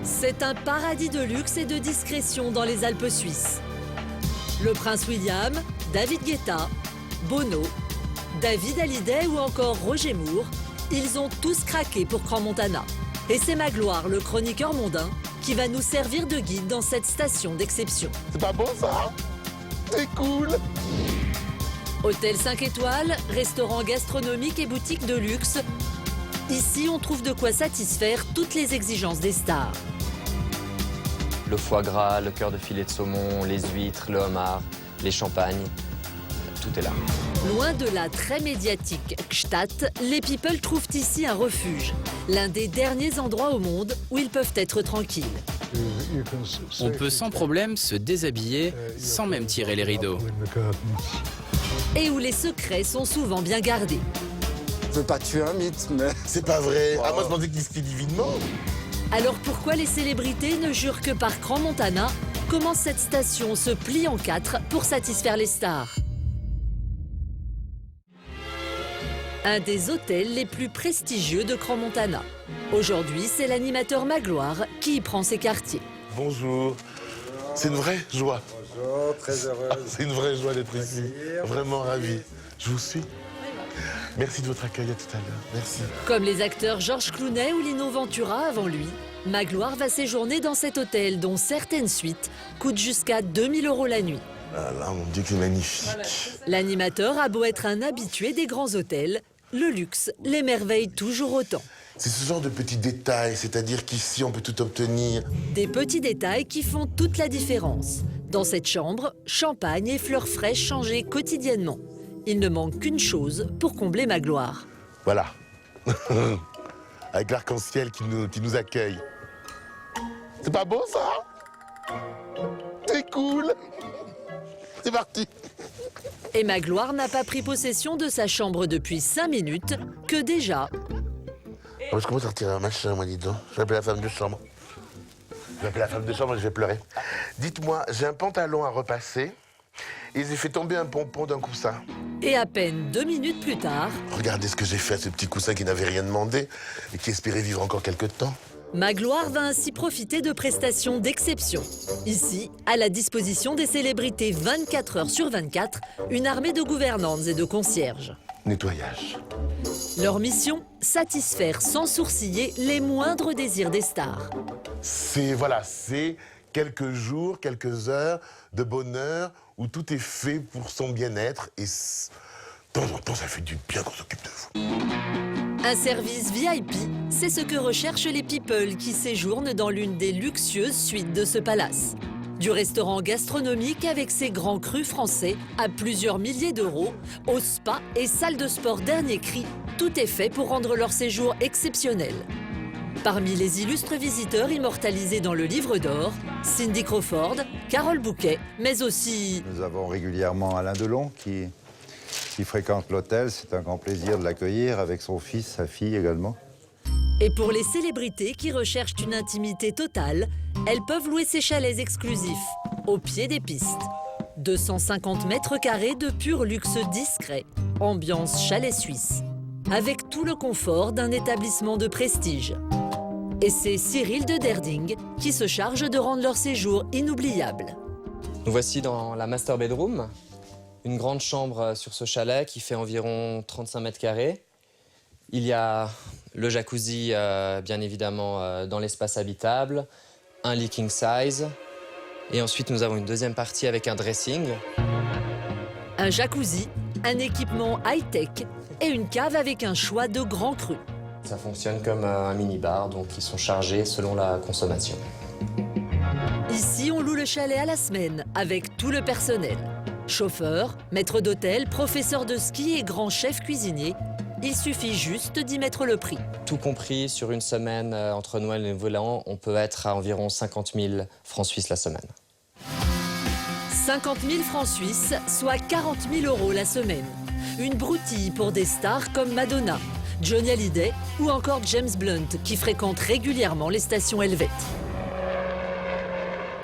C'est un paradis de luxe et de discrétion dans les Alpes suisses. Le prince William, David Guetta, Bono, David Hallyday ou encore Roger Moore, ils ont tous craqué pour Crans-Montana. Et c'est Magloire, le chroniqueur mondain, qui va nous servir de guide dans cette station d'exception. C'est pas bon ça? C'est cool! Hôtel 5 étoiles, restaurant gastronomique et boutique de luxe. Ici, on trouve de quoi satisfaire toutes les exigences des stars. Le foie gras, le cœur de filet de saumon, les huîtres, le homard, les champagnes, tout est là. Loin de la très médiatique Gstaad, les people trouvent ici un refuge. L'un des derniers endroits au monde où ils peuvent être tranquilles. On peut sans problème se déshabiller sans même tirer les rideaux. Et où les secrets sont souvent bien gardés. Je veux pas tuer un mythe, mais... C'est pas vrai. Ah, moi je pensais qu'il se fait divinement. Alors pourquoi les célébrités ne jurent que par Crans-Montana? Comment cette station se plie en quatre pour satisfaire les stars? Un des hôtels les plus prestigieux de Crans-Montana. Aujourd'hui, c'est l'animateur Magloire qui y prend ses quartiers. Bonjour. C'est une vraie joie. Bonjour, très heureuse. C'est une vraie joie d'être ici. Vraiment ravi. Je vous suis. Merci de votre accueil, à tout à l'heure. Merci. Comme les acteurs Georges Clooney ou Lino Ventura avant lui, Magloire va séjourner dans cet hôtel dont certaines suites coûtent jusqu'à 2000 € la nuit. Ah là, mon Dieu, c'est magnifique. L'animateur a beau être un habitué des grands hôtels, le luxe l'émerveille toujours autant. C'est ce genre de petits détails, c'est-à-dire qu'ici, on peut tout obtenir. Des petits détails qui font toute la différence. Dans cette chambre, champagne et fleurs fraîches changées quotidiennement. Il ne manque qu'une chose pour combler Magloire. Voilà. Avec l'arc-en-ciel qui nous accueille. C'est pas beau, ça? C'est cool. C'est parti. Et Magloire n'a pas pris possession de sa chambre depuis 5 minutes que déjà... Oh, je commence à retirer un machin, moi, dis donc. Je vais appeler la femme de chambre. Je vais appeler la femme de chambre et je vais pleurer. Dites-moi, j'ai un pantalon à repasser et j'ai fait tomber un pompon d'un coussin. Et à peine 2 minutes plus tard, Regardez ce que j'ai fait à ce petit coussin qui n'avait rien demandé et qui espérait vivre encore quelque temps. Magloire va ainsi profiter de prestations d'exception. Ici, à la disposition des célébrités 24 heures sur 24, une armée de gouvernantes et de concierges. Nettoyage. Leur mission, satisfaire sans sourciller les moindres désirs des stars. C'est quelques jours, quelques heures de bonheur où tout est fait pour son bien-être et de temps en temps, ça fait du bien qu'on s'occupe de vous. Un service VIP, c'est ce que recherchent les people qui séjournent dans l'une des luxueuses suites de ce palace. Du restaurant gastronomique avec ses grands crus français à plusieurs milliers d'euros, au spa et salle de sport dernier cri, tout est fait pour rendre leur séjour exceptionnel. Parmi les illustres visiteurs immortalisés dans le livre d'or, Cindy Crawford, Carole Bouquet, mais aussi... Nous avons régulièrement Alain Delon qui fréquente l'hôtel. C'est un grand plaisir de l'accueillir avec son fils, sa fille également. Et pour les célébrités qui recherchent une intimité totale, elles peuvent louer ces chalets exclusifs, au pied des pistes. 250 mètres carrés de pur luxe discret, ambiance chalet suisse, avec tout le confort d'un établissement de prestige. Et c'est Cyril de Derding qui se charge de rendre leur séjour inoubliable. Nous voici dans la master bedroom, une grande chambre sur ce chalet qui fait environ 35 mètres carrés. Il y a le jacuzzi, bien évidemment, dans l'espace habitable, un lit king size. Et ensuite, nous avons une deuxième partie avec un dressing. Un jacuzzi, un équipement high-tech et une cave avec un choix de grands crus. Ça fonctionne comme un mini-bar, donc ils sont chargés selon la consommation. Ici, on loue le chalet à la semaine avec tout le personnel. Chauffeur, maître d'hôtel, professeur de ski et grand chef cuisinier. Il suffit juste d'y mettre le prix. Tout compris, sur une semaine, entre Noël et Nouvel An, on peut être à environ 50 000 francs suisses la semaine. 50 000 francs suisses, soit 40 000 € la semaine. Une broutille pour des stars comme Madonna, Johnny Hallyday ou encore James Blunt qui fréquentent régulièrement les stations Helvet.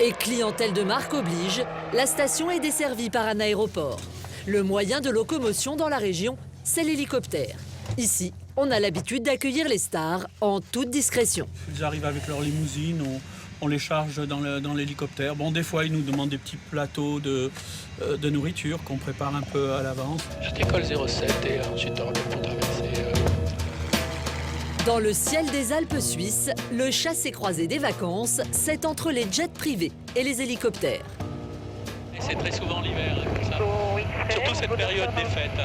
Et clientèle de marque oblige, la station est desservie par un aéroport. Le moyen de locomotion dans la région, c'est l'hélicoptère. Ici, on a l'habitude d'accueillir les stars en toute discrétion. Ils arrivent avec leur limousine, on les charge dans l'hélicoptère. Bon, des fois, ils nous demandent des petits plateaux de nourriture qu'on prépare un peu à l'avance. Je décolle 07 et ensuite on pour traverser. Dans le ciel des Alpes suisses, le chassé-croisé des vacances, c'est entre les jets privés et les hélicoptères. Et c'est très souvent l'hiver, comme ça. Surtout cette période des fêtes.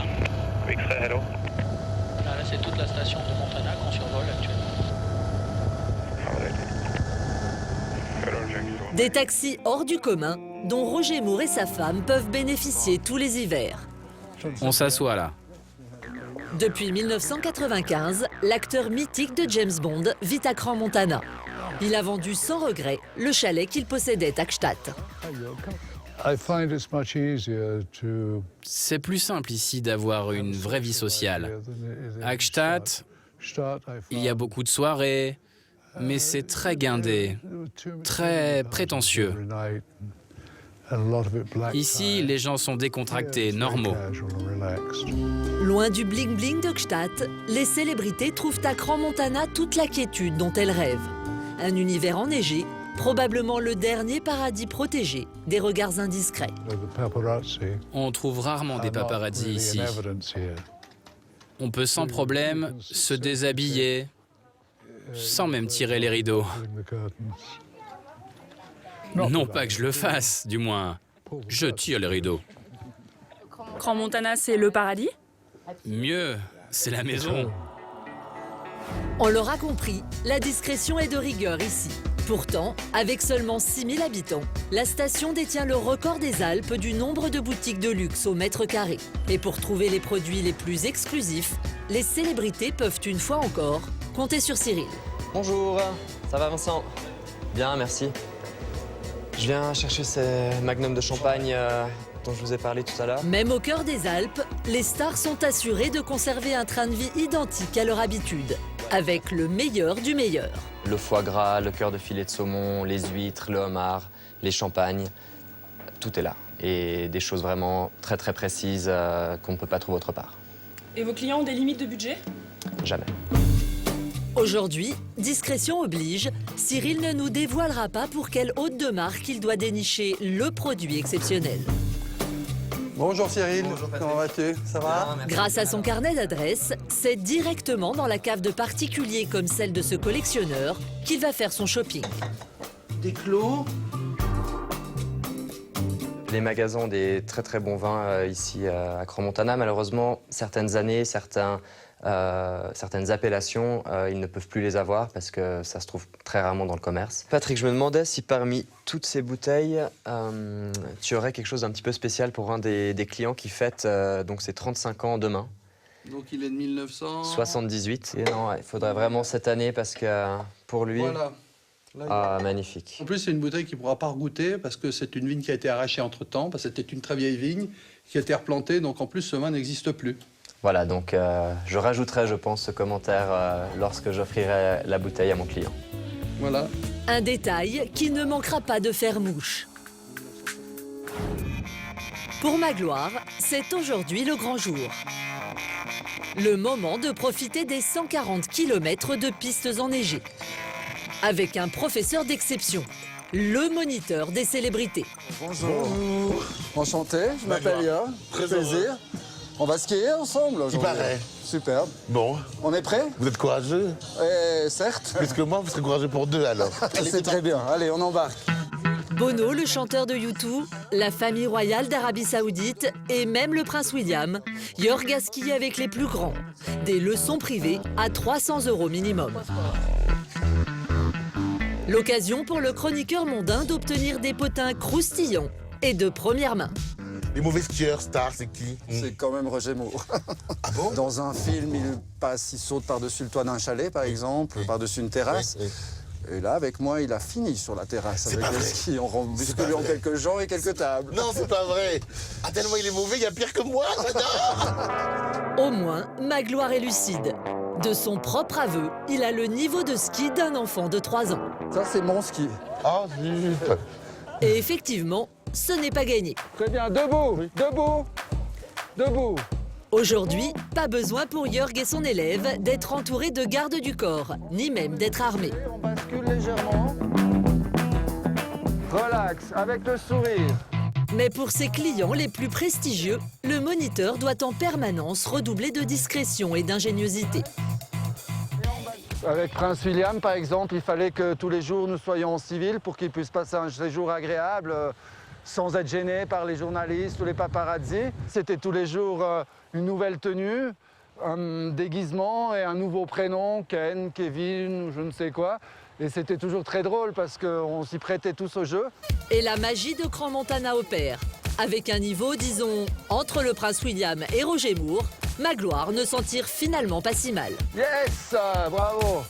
Là, c'est toute la station de Montana qu'on survole actuellement. Des taxis hors du commun, dont Roger Moore et sa femme peuvent bénéficier tous les hivers. On s'assoit là. Depuis 1995, l'acteur mythique de James Bond vit à Crans-Montana. Il a vendu sans regret le chalet qu'il possédait à Gstaad. C'est plus simple ici d'avoir une vraie vie sociale. À Gstaad, il y a beaucoup de soirées, mais c'est très guindé, très prétentieux. Ici, les gens sont décontractés, normaux. Loin du bling-bling de Gstaad, les célébrités trouvent à Crans-Montana toute la quiétude dont elles rêvent. Un univers enneigé, probablement le dernier paradis protégé des regards indiscrets. On trouve rarement des paparazzis ici. On peut sans problème se déshabiller, sans même tirer les rideaux. Non pas que je le fasse, du moins. Je tire les rideaux. Crans-Montana, c'est le paradis? Mieux, c'est la maison. On l'aura compris, la discrétion est de rigueur ici. Pourtant, avec seulement 6000 habitants, la station détient le record des Alpes du nombre de boutiques de luxe au mètre carré. Et pour trouver les produits les plus exclusifs, les célébrités peuvent une fois encore compter sur Cyril. Bonjour, ça va Vincent? Bien, merci. Je viens chercher ces magnums de champagne dont je vous ai parlé tout à l'heure. Même au cœur des Alpes, les stars sont assurées de conserver un train de vie identique à leur habitude, avec le meilleur du meilleur. Le foie gras, le cœur de filet de saumon, les huîtres, le homard, les champagnes, tout est là. Et des choses vraiment très très précises qu'on ne peut pas trouver autre part. Et vos clients ont des limites de budget? Jamais. Aujourd'hui, discrétion oblige, Cyril ne nous dévoilera pas pour quelle hôte de marque il doit dénicher le produit exceptionnel. Bonjour Cyril, comment vas-tu? Ça va? Grâce à son carnet d'adresses, c'est directement dans la cave de particuliers comme celle de ce collectionneur qu'il va faire son shopping. Des clos. Les magasins ont des très très bons vins ici à Crans-Montana. Malheureusement, certaines années, certaines appellations, ils ne peuvent plus les avoir parce que ça se trouve très rarement dans le commerce. Patrick, je me demandais si parmi toutes ces bouteilles, tu aurais quelque chose d'un petit peu spécial pour un des clients qui fête donc ses 35 ans demain. Donc il est de 1978. Et non, il faudrait vraiment cette année parce que pour lui... Voilà. Là, magnifique. En plus, c'est une bouteille qu'il ne pourra pas regoûter parce que c'est une vigne qui a été arrachée entre-temps, parce que c'était une très vieille vigne qui a été replantée, donc en plus, ce vin n'existe plus. Voilà, donc je rajouterai, je pense, ce commentaire lorsque j'offrirai la bouteille à mon client. Voilà. Un détail qui ne manquera pas de faire mouche. Pour Magloire, c'est aujourd'hui le grand jour. Le moment de profiter des 140 km de pistes enneigées. Avec un professeur d'exception, le moniteur des célébrités. Bonjour. Enchanté, je m'appelle Yann. Très plaisir. On va skier ensemble aujourd'hui. Il paraît. Superbe. Bon, On est prêts? vous êtes courageux? Certes. Plus que moi, vous serez courageux pour deux alors. C'est très bien. Allez, on embarque. Bono, le chanteur de U2, la famille royale d'Arabie Saoudite et même le prince William, Jörg a skié avec les plus grands. Des leçons privées à 300 € minimum. L'occasion pour le chroniqueur mondain d'obtenir des potins croustillants et de première main. Les mauvais skieurs, stars, c'est qui? C'est quand même Roger Moore. Dans un film, il saute par-dessus le toit d'un chalet, par exemple, par-dessus une terrasse. Oui. Et là, avec moi, il a fini sur la terrasse C'est avec pas le vrai. ski. On bouscule en vrai. quelques gens et quelques tables. Non, c'est pas vrai. Ah, tellement il est mauvais, il y a pire que moi. Non. Au moins, Magloire est lucide. De son propre aveu, il a le niveau de ski d'un enfant de 3 ans. Ça, c'est mon ski. Ah, zut. Et effectivement, ce n'est pas gagné. Très bien, debout, debout, debout. Aujourd'hui, pas besoin pour Jörg et son élève d'être entouré de gardes du corps, ni même d'être armés. On bascule légèrement. Relax, avec le sourire. Mais pour ses clients les plus prestigieux, le moniteur doit en permanence redoubler de discrétion et d'ingéniosité. Avec Prince William, par exemple, il fallait que tous les jours nous soyons en civil pour qu'il puisse passer un séjour agréable sans être gêné par les journalistes ou les paparazzis. C'était tous les jours une nouvelle tenue, un déguisement et un nouveau prénom, Ken, Kevin ou je ne sais quoi. Et c'était toujours très drôle parce qu'on s'y prêtait tous au jeu. Et la magie de Crans-Montana opère. Avec un niveau, disons, entre le Prince William et Roger Moore, Magloire ne s'en tire finalement pas si mal. Yes, bravo.